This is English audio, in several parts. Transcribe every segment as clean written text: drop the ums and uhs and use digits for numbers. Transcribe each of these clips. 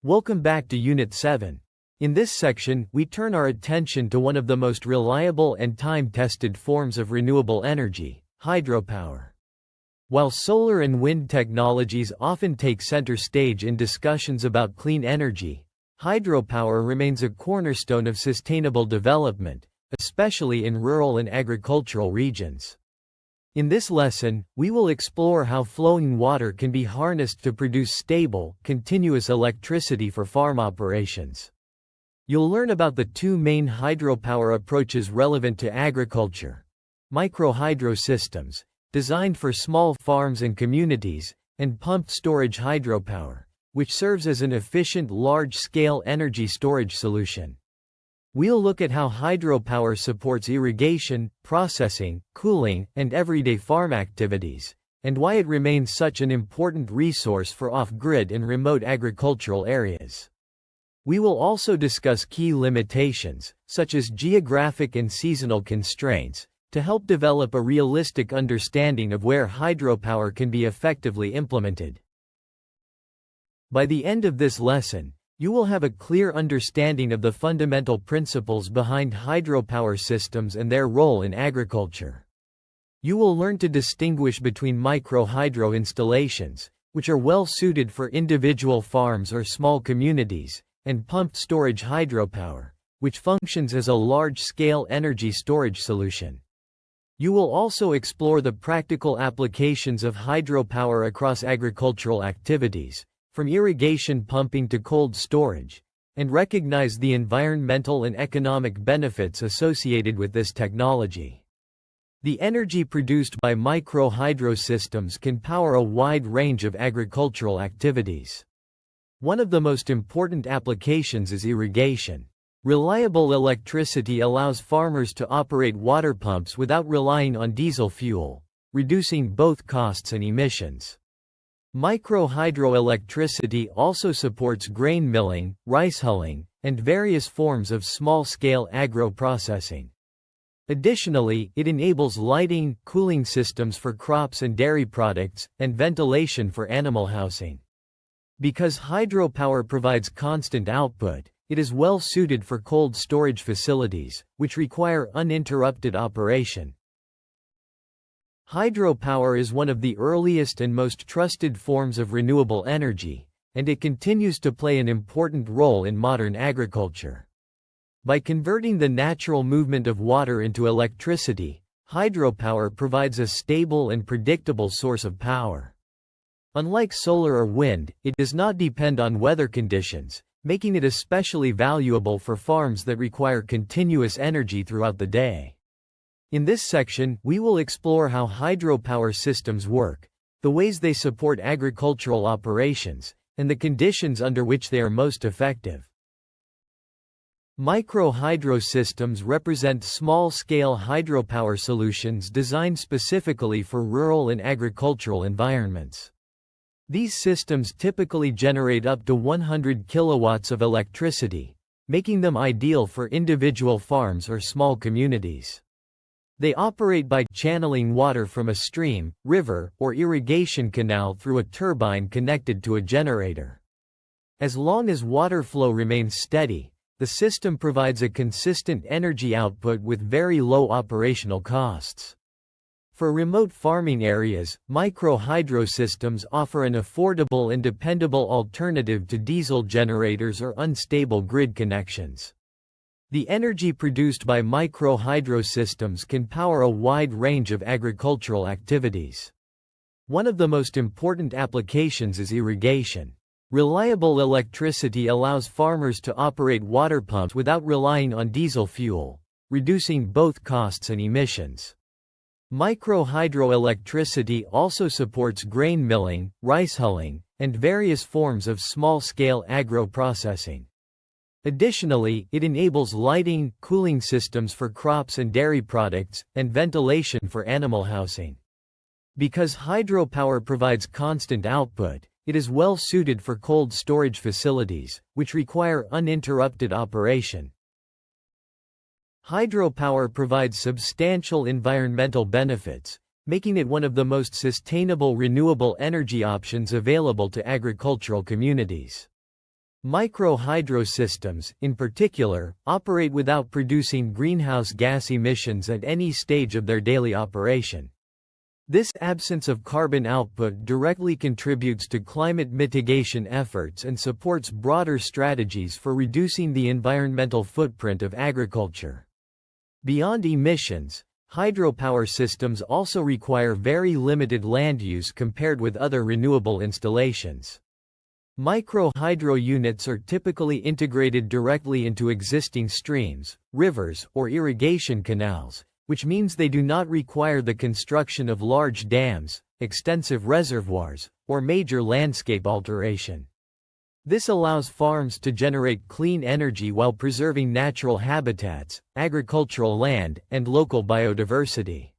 Welcome back to Unit 7. In this section, we turn our attention to one of the most reliable and time-tested forms of renewable energy, hydropower. While solar and wind technologies often take center stage in discussions about clean energy, hydropower remains a cornerstone of sustainable development, especially in rural and agricultural regions. In this lesson, we will explore how flowing water can be harnessed to produce stable, continuous electricity for farm operations. You'll learn about the two main hydropower approaches relevant to agriculture: micro-hydro systems, designed for small farms and communities, and pumped storage hydropower, which serves as an efficient large-scale energy storage solution. We'll look at how hydropower supports irrigation, processing, cooling, and everyday farm activities, and why it remains such an important resource for off-grid and remote agricultural areas. We will also discuss key limitations, such as geographic and seasonal constraints, to help develop a realistic understanding of where hydropower can be effectively implemented. By the end of this lesson, you will have a clear understanding of the fundamental principles behind hydropower systems and their role in agriculture. You will learn to distinguish between micro-hydro installations, which are well suited for individual farms or small communities, and pumped storage hydropower, which functions as a large-scale energy storage solution. You will also explore the practical applications of hydropower across agricultural activities, from irrigation pumping to cold storage, and recognize the environmental and economic benefits associated with this technology. The energy produced by micro-hydro systems can power a wide range of agricultural activities. One of the most important applications is irrigation. Reliable electricity allows farmers to operate water pumps without relying on diesel fuel, reducing both costs and emissions. Micro-hydroelectricity also supports grain milling, rice hulling, and various forms of small-scale agro-processing. Additionally, it enables lighting, cooling systems for crops and dairy products, and ventilation for animal housing. Because hydropower provides constant output, it is well suited for cold storage facilities, which require uninterrupted operation. Hydropower is one of the earliest and most trusted forms of renewable energy, and it continues to play an important role in modern agriculture. By converting the natural movement of water into electricity, hydropower provides a stable and predictable source of power. Unlike solar or wind, it does not depend on weather conditions, making it especially valuable for farms that require continuous energy throughout the day. In this section, we will explore how hydropower systems work, the ways they support agricultural operations, and the conditions under which they are most effective. Micro-hydro systems represent small-scale hydropower solutions designed specifically for rural and agricultural environments. These systems typically generate up to 100 kilowatts of electricity, making them ideal for individual farms or small communities. They operate by channeling water from a stream, river, or irrigation canal through a turbine connected to a generator. As long as water flow remains steady, the system provides a consistent energy output with very low operational costs. For remote farming areas, micro-hydro systems offer an affordable and dependable alternative to diesel generators or unstable grid connections. The energy produced by micro-hydro systems can power a wide range of agricultural activities. One of the most important applications is irrigation. Reliable electricity allows farmers to operate water pumps without relying on diesel fuel, reducing both costs and emissions. Micro-hydroelectricity also supports grain milling, rice hulling, and various forms of small-scale agro-processing. Additionally, it enables lighting, cooling systems for crops and dairy products, and ventilation for animal housing. Because hydropower provides constant output, it is well suited for cold storage facilities, which require uninterrupted operation. Hydropower provides substantial environmental benefits, making it one of the most sustainable renewable energy options available to agricultural communities. Micro-hydro systems, in particular, operate without producing greenhouse gas emissions at any stage of their daily operation. This absence of carbon output directly contributes to climate mitigation efforts and supports broader strategies for reducing the environmental footprint of agriculture. Beyond emissions, hydropower systems also require very limited land use compared with other renewable installations. Micro-hydro units are typically integrated directly into existing streams, rivers, or irrigation canals, which means they do not require the construction of large dams, extensive reservoirs, or major landscape alteration. This allows farms to generate clean energy while preserving natural habitats, agricultural land, and local biodiversity.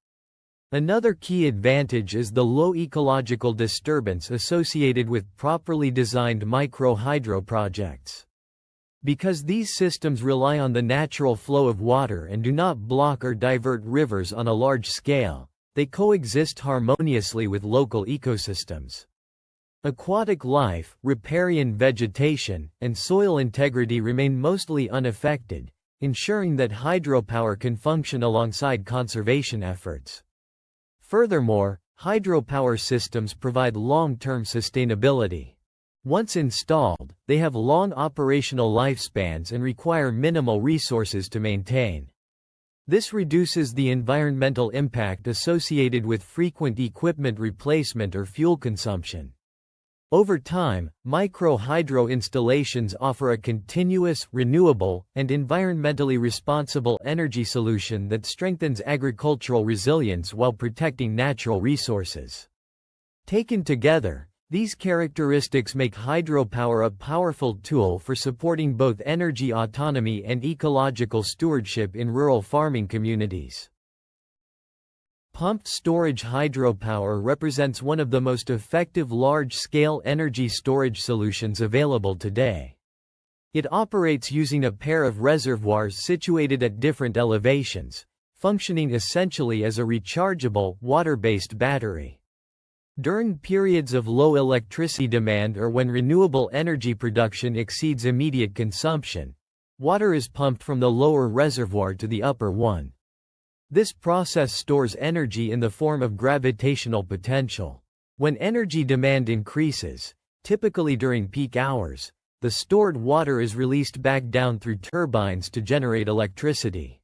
Another key advantage is the low ecological disturbance associated with properly designed micro-hydro projects. Because these systems rely on the natural flow of water and do not block or divert rivers on a large scale, they coexist harmoniously with local ecosystems. Aquatic life, riparian vegetation, and soil integrity remain mostly unaffected, ensuring that hydropower can function alongside conservation efforts. Furthermore, hydropower systems provide long-term sustainability. Once installed, they have long operational lifespans and require minimal resources to maintain. This reduces the environmental impact associated with frequent equipment replacement or fuel consumption. Over time, micro-hydro installations offer a continuous, renewable, and environmentally responsible energy solution that strengthens agricultural resilience while protecting natural resources. Taken together, these characteristics make hydropower a powerful tool for supporting both energy autonomy and ecological stewardship in rural farming communities. Pumped storage hydropower represents one of the most effective large-scale energy storage solutions available today. It operates using a pair of reservoirs situated at different elevations, functioning essentially as a rechargeable, water-based battery. During periods of low electricity demand or when renewable energy production exceeds immediate consumption, water is pumped from the lower reservoir to the upper one. This process stores energy in the form of gravitational potential. When energy demand increases, typically during peak hours, the stored water is released back down through turbines to generate electricity.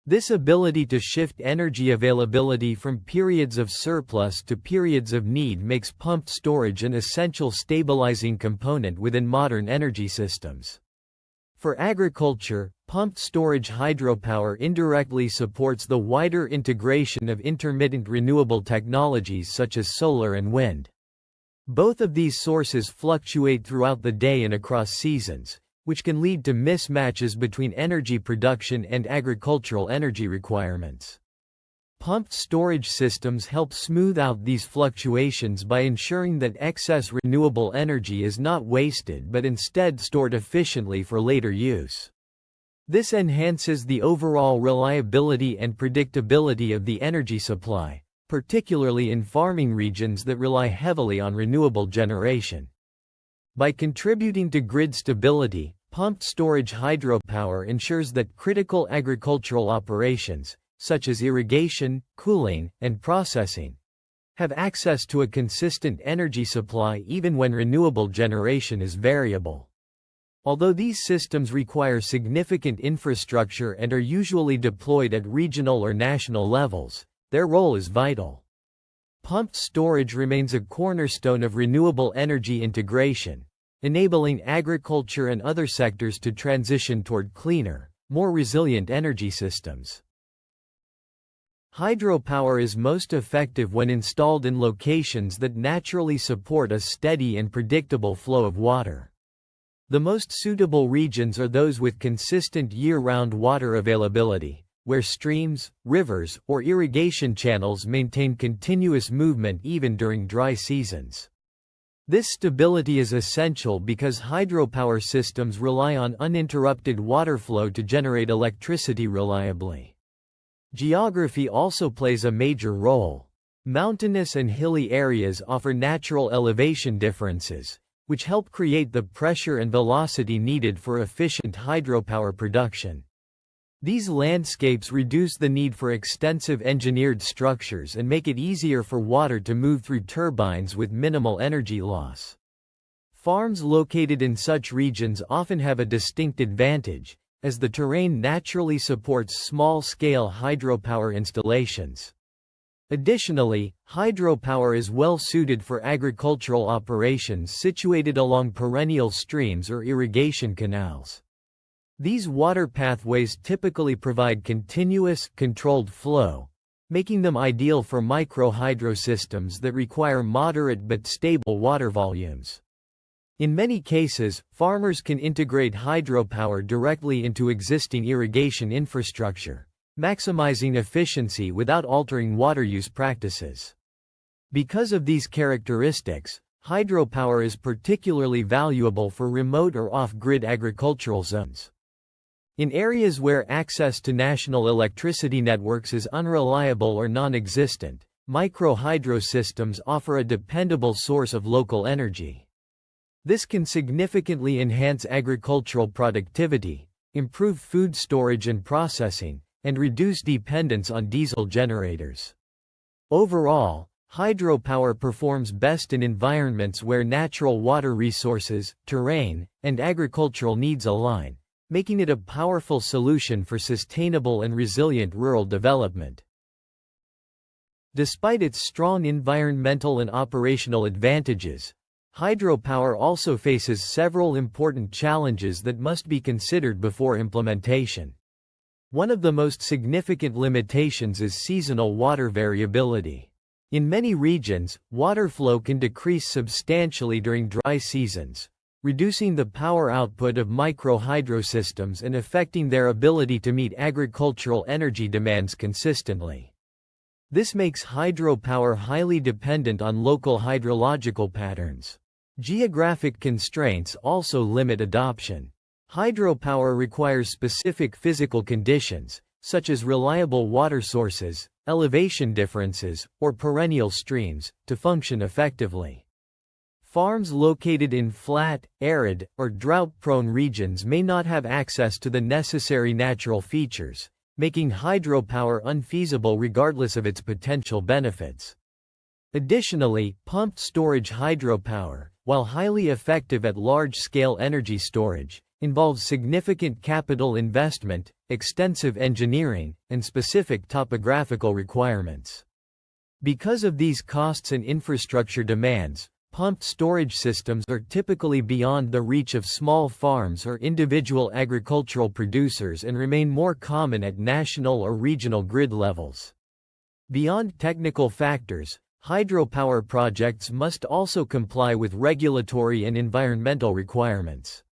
This ability to shift energy availability from periods of surplus to periods of need makes pumped storage an essential stabilizing component within modern energy systems. For agriculture, pumped storage hydropower indirectly supports the wider integration of intermittent renewable technologies such as solar and wind. Both of these sources fluctuate throughout the day and across seasons, which can lead to mismatches between energy production and agricultural energy requirements. Pumped storage systems help smooth out these fluctuations by ensuring that excess renewable energy is not wasted but instead stored efficiently for later use. This enhances the overall reliability and predictability of the energy supply, particularly in farming regions that rely heavily on renewable generation. By contributing to grid stability, pumped storage hydropower ensures that critical agricultural operations, such as irrigation, cooling, and processing, have access to a consistent energy supply even when renewable generation is variable. Although these systems require significant infrastructure and are usually deployed at regional or national levels, their role is vital. Pumped storage remains a cornerstone of renewable energy integration, enabling agriculture and other sectors to transition toward cleaner, more resilient energy systems. Hydropower is most effective when installed in locations that naturally support a steady and predictable flow of water. The most suitable regions are those with consistent year-round water availability, where streams, rivers, or irrigation channels maintain continuous movement even during dry seasons. This stability is essential because hydropower systems rely on uninterrupted water flow to generate electricity reliably. Geography also plays a major role. Mountainous and hilly areas offer natural elevation differences, which help create the pressure and velocity needed for efficient hydropower production. These landscapes reduce the need for extensive engineered structures and make it easier for water to move through turbines with minimal energy loss. Farms located in such regions often have a distinct advantage, as the terrain naturally supports small-scale hydropower installations. Additionally, hydropower is well suited for agricultural operations situated along perennial streams or irrigation canals. These water pathways typically provide continuous, controlled flow, making them ideal for micro-hydro systems that require moderate but stable water volumes. In many cases, farmers can integrate hydropower directly into existing irrigation infrastructure, maximizing efficiency without altering water use practices. Because of these characteristics, hydropower is particularly valuable for remote or off-grid agricultural zones. In areas where access to national electricity networks is unreliable or non-existent, micro-hydro systems offer a dependable source of local energy. This can significantly enhance agricultural productivity, improve food storage and processing, and reduce dependence on diesel generators. Overall, hydropower performs best in environments where natural water resources, terrain, and agricultural needs align, making it a powerful solution for sustainable and resilient rural development. Despite its strong environmental and operational advantages, hydropower also faces several important challenges that must be considered before implementation. One of the most significant limitations is seasonal water variability. In many regions, water flow can decrease substantially during dry seasons, reducing the power output of micro-hydro systems and affecting their ability to meet agricultural energy demands consistently. This makes hydropower highly dependent on local hydrological patterns. Geographic constraints also limit adoption. Hydropower requires specific physical conditions, such as reliable water sources, elevation differences, or perennial streams, to function effectively. Farms located in flat, arid, or drought-prone regions may not have access to the necessary natural features, making hydropower unfeasible regardless of its potential benefits. Additionally, pumped storage hydropower, while highly effective at large-scale energy storage, involves significant capital investment, extensive engineering, and specific topographical requirements. Because of these costs and infrastructure demands, pumped storage systems are typically beyond the reach of small farms or individual agricultural producers and remain more common at national or regional grid levels. Beyond technical factors, hydropower projects must also comply with regulatory and environmental requirements.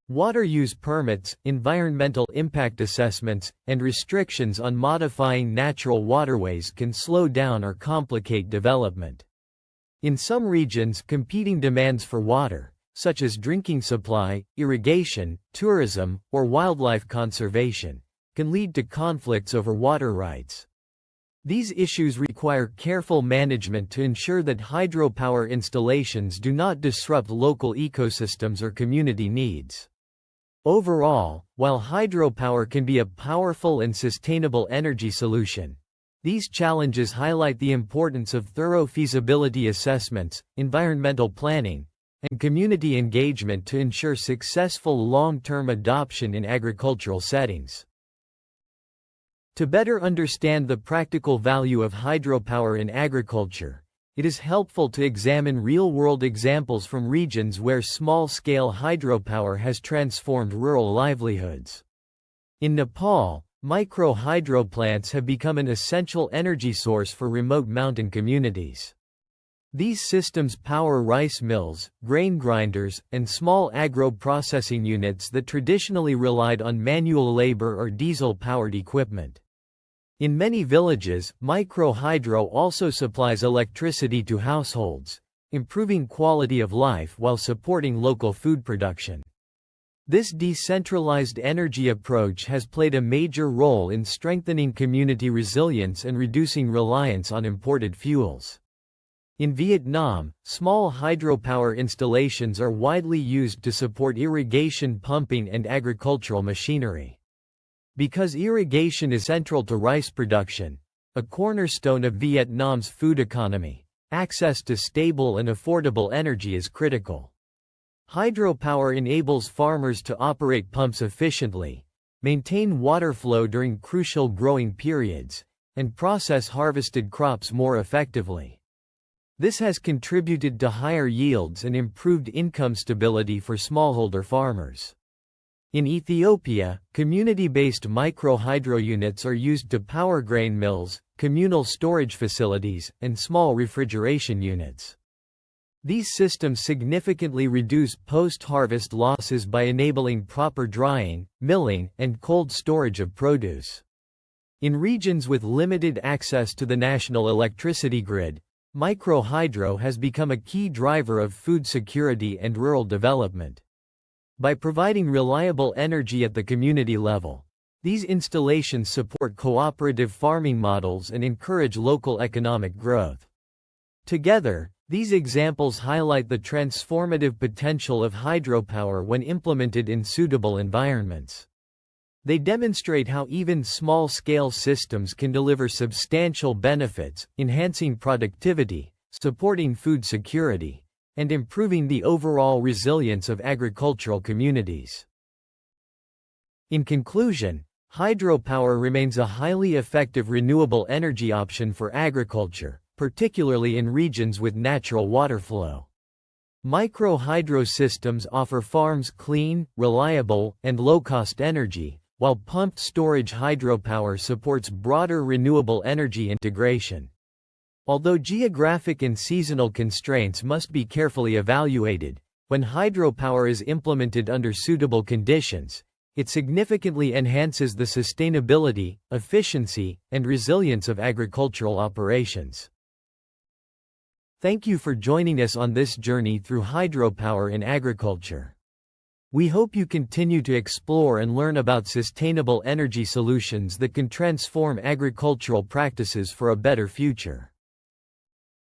Water use permits, environmental impact assessments, and restrictions on modifying natural waterways can slow down or complicate development. In some regions, competing demands for water, such as drinking supply, irrigation, tourism, or wildlife conservation, can lead to conflicts over water rights. These issues require careful management to ensure that hydropower installations do not disrupt local ecosystems or community needs. Overall, while hydropower can be a powerful and sustainable energy solution, these challenges highlight the importance of thorough feasibility assessments, environmental planning, and community engagement to ensure successful long-term adoption in agricultural settings. To better understand the practical value of hydropower in agriculture, it is helpful to examine real-world examples from regions where small-scale hydropower has transformed rural livelihoods. In Nepal, micro-hydro plants have become an essential energy source for remote mountain communities. These systems power rice mills, grain grinders, and small agro-processing units that traditionally relied on manual labor or diesel-powered equipment. In many villages, micro-hydro also supplies electricity to households, improving quality of life while supporting local food production. This decentralized energy approach has played a major role in strengthening community resilience and reducing reliance on imported fuels. In Vietnam, small hydropower installations are widely used to support irrigation pumping and agricultural machinery. Because irrigation is central to rice production, a cornerstone of Vietnam's food economy, access to stable and affordable energy is critical. Hydropower enables farmers to operate pumps efficiently, maintain water flow during crucial growing periods, and process harvested crops more effectively. This has contributed to higher yields and improved income stability for smallholder farmers. In Ethiopia, community-based micro-hydro units are used to power grain mills, communal storage facilities, and small refrigeration units. These systems significantly reduce post-harvest losses by enabling proper drying, milling, and cold storage of produce. In regions with limited access to the national electricity grid, micro-hydro has become a key driver of food security and rural development. By providing reliable energy at the community level, these installations support cooperative farming models and encourage local economic growth. Together, these examples highlight the transformative potential of hydropower when implemented in suitable environments. They demonstrate how even small-scale systems can deliver substantial benefits, enhancing productivity, supporting food security, and improving the overall resilience of agricultural communities. In conclusion, hydropower remains a highly effective renewable energy option for agriculture, particularly in regions with natural water flow. Micro-hydro systems offer farms clean, reliable, and low-cost energy, while pumped storage hydropower supports broader renewable energy integration. Although geographic and seasonal constraints must be carefully evaluated, when hydropower is implemented under suitable conditions, it significantly enhances the sustainability, efficiency, and resilience of agricultural operations. Thank you for joining us on this journey through hydropower in agriculture. We hope you continue to explore and learn about sustainable energy solutions that can transform agricultural practices for a better future.